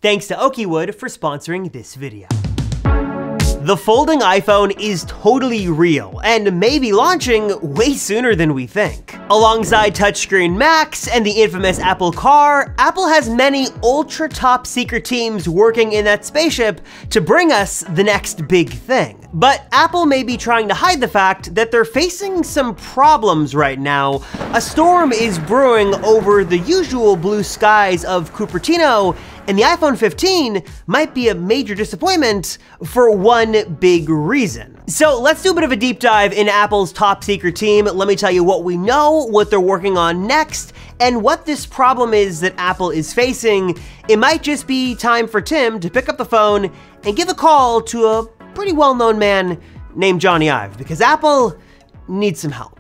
Thanks to Okiwood for sponsoring this video. The folding iPhone is totally real and may be launching way sooner than we think. Alongside touchscreen Macs and the infamous Apple Car, Apple has many ultra top secret teams working in that spaceship to bring us the next big thing. But Apple may be trying to hide the fact that they're facing some problems right now. A storm is brewing over the usual blue skies of Cupertino, and the iPhone 15 might be a major disappointment for one big reason. So let's do a bit of a deep dive into Apple's top secret team. Let me tell you what we know, what they're working on next, and what this problem is that Apple is facing. It might just be time for Tim to pick up the phone and give a call to a pretty well-known man named Johnny Ive, because Apple needs some help.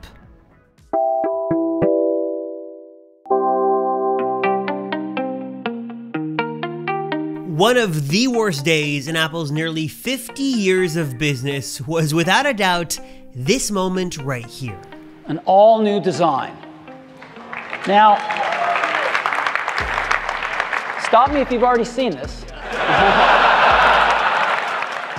One of the worst days in Apple's nearly 50 years of business was without a doubt this moment right here. An all-new design. Now, stop me if you've already seen this.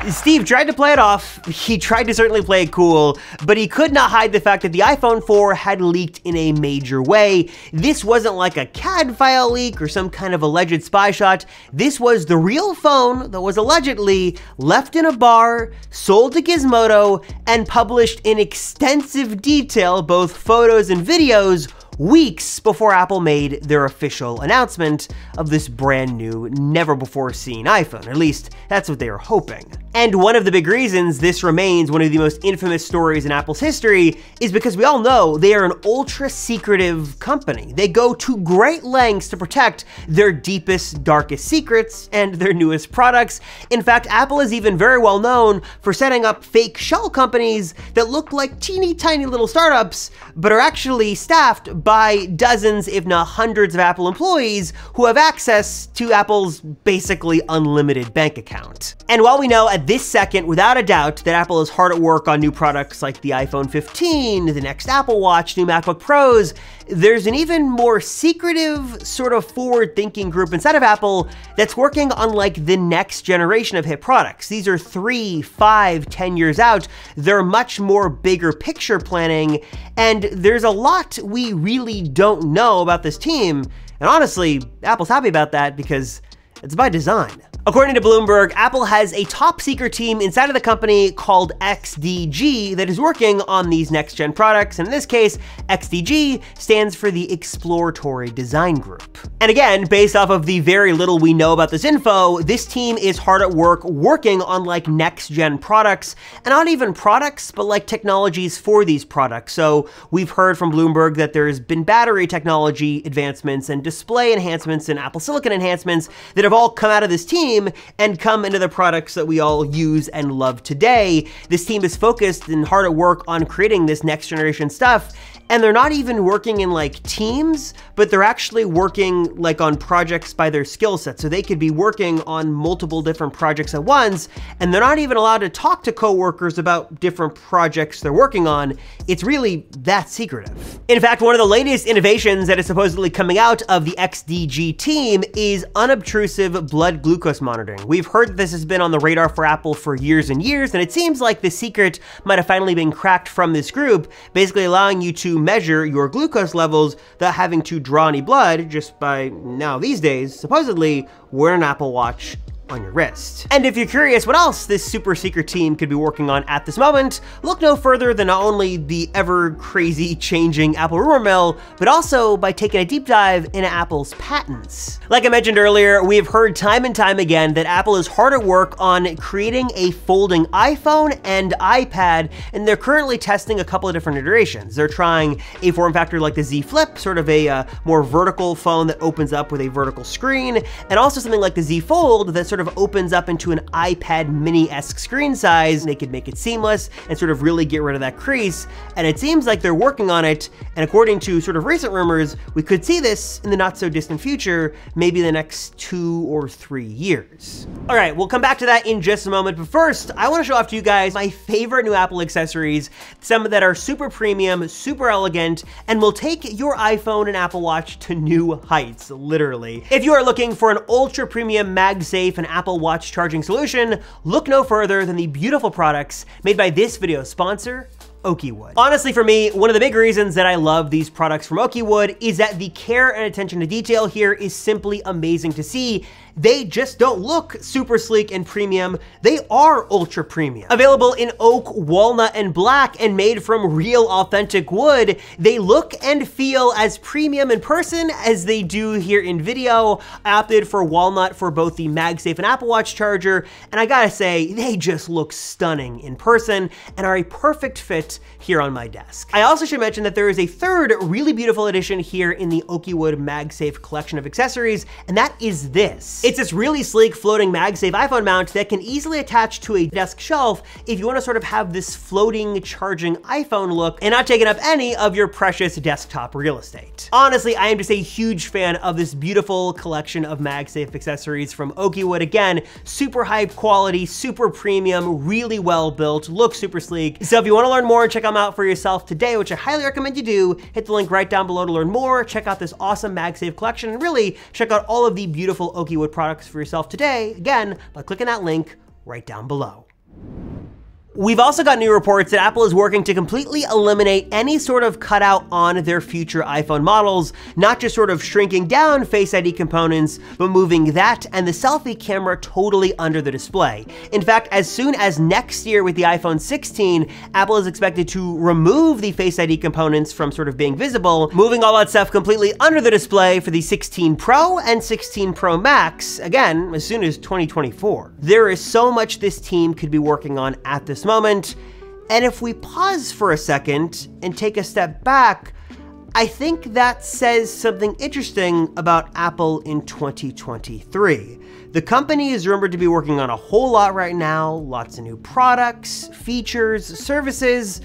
Steve tried to play it off. He tried to certainly play it cool, but he could not hide the fact that the iPhone 4 had leaked in a major way. This wasn't like a CAD file leak or some kind of alleged spy shot. This was the real phone that was allegedly left in a bar, sold to Gizmodo, and published in extensive detail, both photos and videos, weeks before Apple made their official announcement of this brand new, never before seen iPhone. At least that's what they were hoping. And one of the big reasons this remains one of the most infamous stories in Apple's history is because we all know they are an ultra secretive company. They go to great lengths to protect their deepest, darkest secrets and their newest products. In fact, Apple is even very well known for setting up fake shell companies that look like teeny tiny little startups, but are actually staffed by dozens, if not hundreds of Apple employees who have access to Apple's basically unlimited bank account. And while we know at this second, without a doubt, that Apple is hard at work on new products like the iPhone 15, the next Apple Watch, new MacBook Pros, there's an even more secretive, sort of forward-thinking group inside of Apple that's working on like the next generation of hit products. These are 3, 5, 10 years out. They're much more bigger picture planning, and there's a lot we really don't know about this team. And honestly, Apple's happy about that because it's by design. According to Bloomberg, Apple has a top secret team inside of the company called XDG that is working on these next-gen products, and in this case, XDG stands for the Exploratory Design Group. And again, based off of the very little we know about this info, this team is hard at work working on like next-gen products, and not even products, but like technologies for these products. So we've heard from Bloomberg that there's been battery technology advancements and display enhancements and Apple Silicon enhancements that have all come out of this team and come into the products that we all use and love today. This team is focused and hard at work on creating this next generation stuff, and they're not even working in like teams, but they're actually working like on projects by their skill set. So they could be working on multiple different projects at once, and they're not even allowed to talk to coworkers about different projects they're working on. It's really that secretive. In fact, one of the latest innovations that is supposedly coming out of the XDG team is unobtrusive blood glucose monitoring. We've heard that this has been on the radar for Apple for years and years, and it seems like the secret might have finally been cracked from this group, basically allowing you to measure your glucose levels without having to draw any blood, just by now these days, supposedly, wearing an Apple Watch on your wrist. And if you're curious what else this super secret team could be working on at this moment, look no further than not only the ever crazy changing Apple rumor mill, but also by taking a deep dive into Apple's patents. Like I mentioned earlier, we have heard time and time again that Apple is hard at work on creating a folding iPhone and iPad, and they're currently testing a couple of different iterations. They're trying a form factor like the Z Flip, sort of a more vertical phone that opens up with a vertical screen, and also something like the Z Fold that sort sort of opens up into an iPad mini-esque screen size. They could make it seamless and sort of really get rid of that crease, and it seems like they're working on it, and according to sort of recent rumors, we could see this in the not so distant future, maybe the next 2 or 3 years. All right, we'll come back to that in just a moment, but first, I wanna show off to you guys my favorite new Apple accessories, some that are super premium, super elegant, and will take your iPhone and Apple Watch to new heights, literally. If you are looking for an ultra premium MagSafe and Apple Watch charging solution, look no further than the beautiful products made by this video sponsor, Oakeywood. Honestly, for me, one of the big reasons that I love these products from Oakeywood is that the care and attention to detail here is simply amazing to see. They just don't look super sleek and premium, they are ultra premium. Available in oak, walnut, and black, and made from real authentic wood, they look and feel as premium in person as they do here in video. I opted for walnut for both the MagSafe and Apple Watch charger, and I gotta say, they just look stunning in person and are a perfect fit here on my desk. I also should mention that there is a third really beautiful addition here in the Oakeywood MagSafe collection of accessories, and that is this. It's this really sleek floating MagSafe iPhone mount that can easily attach to a desk shelf if you want to sort of have this floating charging iPhone look and not taking up any of your precious desktop real estate. Honestly, I am just a huge fan of this beautiful collection of MagSafe accessories from Oakeywood. Again, super high quality, super premium, really well built, looks super sleek. So if you want to learn more and check them out for yourself today, which I highly recommend you do, hit the link right down below to learn more, check out this awesome MagSafe collection, and really check out all of the beautiful Oakeywood products for yourself today, again, by clicking that link right down below. We've also got new reports that Apple is working to completely eliminate any sort of cutout on their future iPhone models, not just sort of shrinking down Face ID components, but moving that and the selfie camera totally under the display. In fact, as soon as next year with the iPhone 16, Apple is expected to remove the Face ID components from sort of being visible, moving all that stuff completely under the display for the 16 Pro and 16 Pro Max, again, as soon as 2024. There is so much this team could be working on at this moment, and if we pause for a second and take a step back, I think that says something interesting about Apple in 2023. The company is rumored to be working on a whole lot right now, lots of new products, features, services,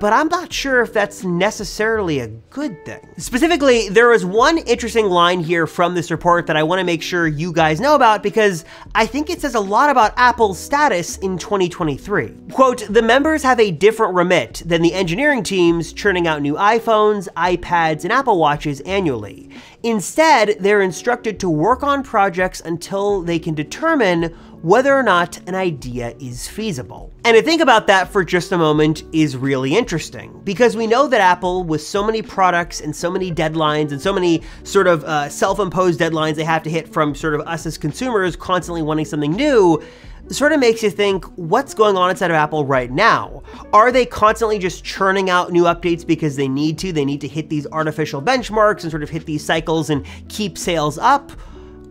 but I'm not sure if that's necessarily a good thing. Specifically, there is one interesting line here from this report that I want to make sure you guys know about because I think it says a lot about Apple's status in 2023. Quote, "The members have a different remit than the engineering teams churning out new iPhones, iPads, and Apple Watches annually. Instead, they're instructed to work on projects until they can determine whether or not an idea is feasible." And to think about that for just a moment is really interesting, because we know that Apple, with so many products and so many deadlines and so many sort of self-imposed deadlines they have to hit from sort of us as consumers constantly wanting something new, sort of makes you think, what's going on inside of Apple right now? Are they constantly just churning out new updates because they need to? They need to hit these artificial benchmarks and sort of hit these cycles and keep sales up?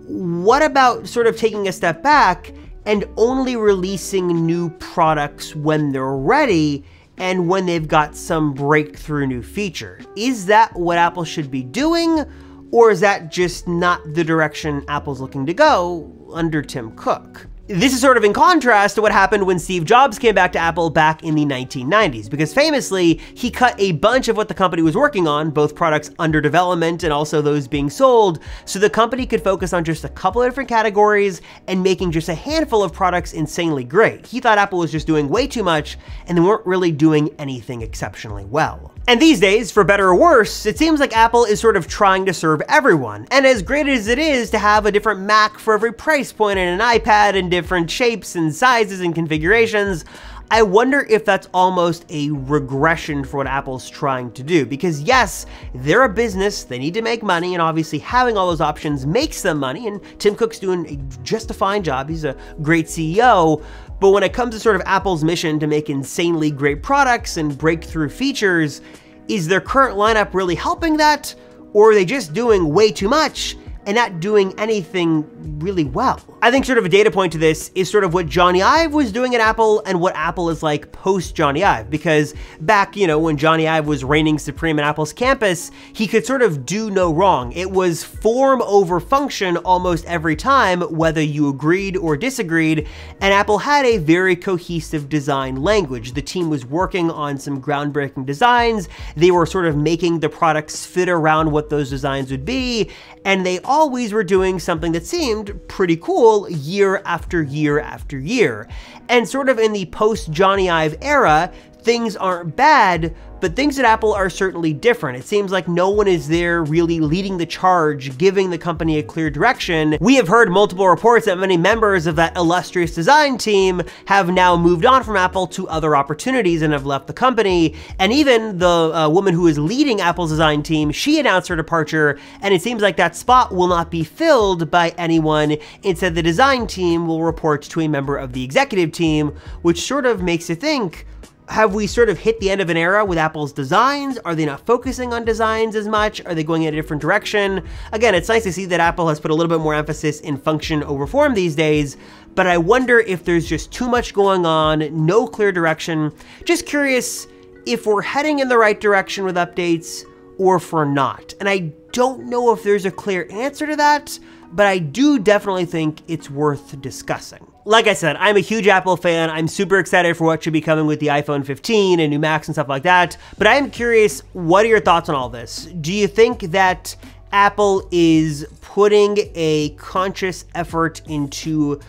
What about sort of taking a step back and only releasing new products when they're ready and when they've got some breakthrough new feature? Is that what Apple should be doing? Or is that just not the direction Apple's looking to go under Tim Cook? This is sort of in contrast to what happened when Steve Jobs came back to Apple back in the 1990s, because famously, he cut a bunch of what the company was working on, both products under development and also those being sold, so the company could focus on just a couple of different categories and making just a handful of products insanely great. He thought Apple was just doing way too much, and they weren't really doing anything exceptionally well. And these days, for better or worse, it seems like Apple is sort of trying to serve everyone. And as great as it is to have a different Mac for every price point and an iPad in different shapes and sizes and configurations, I wonder if that's almost a regression for what Apple's trying to do. Because yes, they're a business, they need to make money, and obviously having all those options makes them money, and Tim Cook's doing just a fine job, he's a great CEO. But when it comes to sort of Apple's mission to make insanely great products and breakthrough features, is their current lineup really helping that? Or are they just doing way too much and not doing anything really well. I think sort of a data point to this is sort of what Johnny Ive was doing at Apple and what Apple is like post Johnny Ive, because back, you know, when Johnny Ive was reigning supreme at Apple's campus, he could sort of do no wrong. It was form over function almost every time, whether you agreed or disagreed, and Apple had a very cohesive design language. The team was working on some groundbreaking designs, they were sort of making the products fit around what those designs would be, and they always were doing something that seemed pretty cool year after year after year. And sort of in the post-Johnny Ive era, things aren't bad, but things at Apple are certainly different. It seems like no one is there really leading the charge, giving the company a clear direction. We have heard multiple reports that many members of that illustrious design team have now moved on from Apple to other opportunities and have left the company. And even the woman who is leading Apple's design team, she announced her departure, and it seems like that spot will not be filled by anyone. Instead, the design team will report to a member of the executive team, which sort of makes you think, have we sort of hit the end of an era with Apple's designs? Are they not focusing on designs as much? Are they going in a different direction? Again, it's nice to see that Apple has put a little bit more emphasis in function over form these days, but I wonder if there's just too much going on, no clear direction. Just curious if we're heading in the right direction with updates or if we're not. And I don't know if there's a clear answer to that, but I do definitely think it's worth discussing. Like I said, I'm a huge Apple fan. I'm super excited for what should be coming with the iPhone 15 and new Macs and stuff like that. But I am curious, what are your thoughts on all this? Do you think that Apple is putting a conscious effort into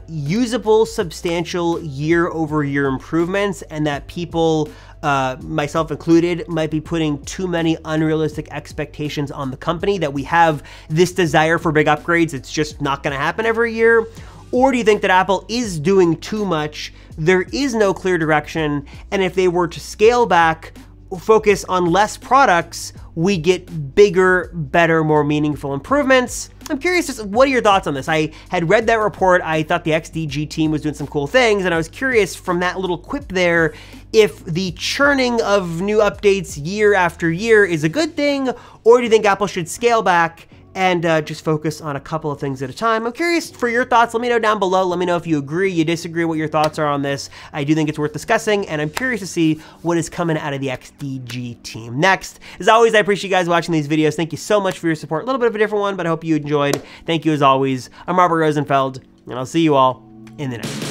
usable, substantial year-over-year improvements, and that people, myself included, might be putting too many unrealistic expectations on the company, that we have this desire for big upgrades, it's just not gonna happen every year? Or do you think that Apple is doing too much, there is no clear direction, and if they were to scale back, focus on less products, we get bigger, better, more meaningful improvements? I'm curious, just what are your thoughts on this? I had read that report, I thought the XDG team was doing some cool things, and I was curious from that little quip there, if the churning of new updates year after year is a good thing, or do you think Apple should scale back and just focus on a couple of things at a time? I'm curious for your thoughts. Let me know down below. Let me know if you agree, you disagree, what your thoughts are on this. I do think it's worth discussing, and I'm curious to see what is coming out of the XDG team next. As always, I appreciate you guys watching these videos. Thank you so much for your support. A little bit of a different one, but I hope you enjoyed. Thank you as always. I'm Robert Rosenfeld, and I'll see you all in the next one.